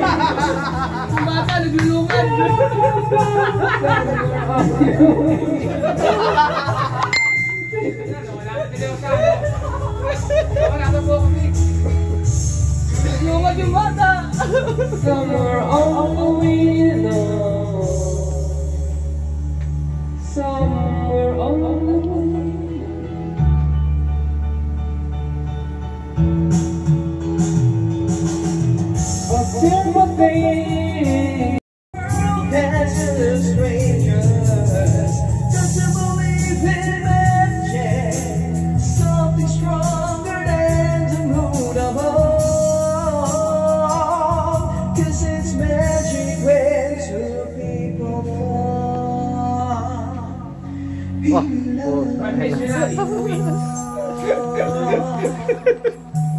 Ang bata, naglulungan. Naglulungan yung bata. Somewhere on the window. Somewhere on the window. Sympathy passes strangers. Don't you believe in magic? Something stronger than the mood of all. 'Cause it's magic when two people fall.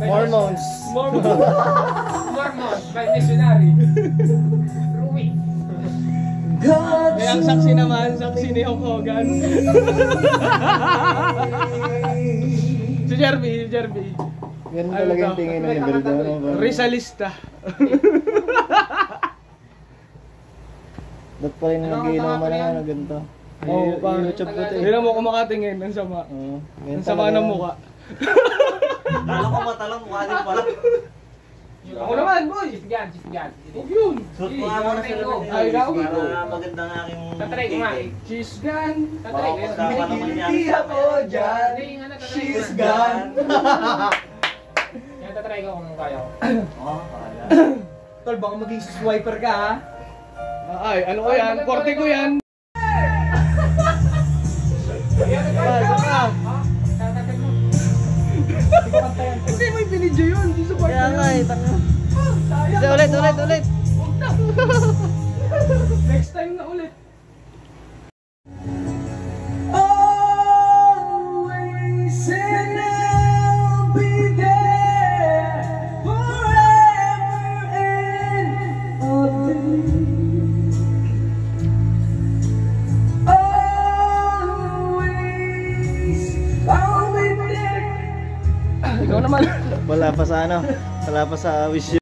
Mormons. Mormons by missionary. Rui. Kaya ang saksi naman, saksi ni Hulk Hogan. Si Jerby. Ganun talaga yung tingin ng Iberiano. Rizalista. Ba't pa rin nag-iinuman na ganito? Oo, pang YouTube ko ito eh. Hindi mo kumakatingin, ang sama. Ang sama ng mukha. Kala ko mata lang, mukha din pala. Ako naman, boy! Chisgan. Huwag yun! Suot ko nga muna sila ng Ay, ikaw? para maganda nga aking Tatry ko nga. Chisgan! Tatry ko. Hindi ako dyan! Chisgan! Yan, tatry ko kung kaya ko. Oo, kaya. Tol, baka maging swiper ka ha? Ay, ano ko yan? Korte ko yan! Hindi, may binidyo yun. Kaya nga eh, tanga. Ulit. Next time na ulit. Always and I'll be there forever and always. Always I'll be there. Ikaw naman. Wala pa sa wish you.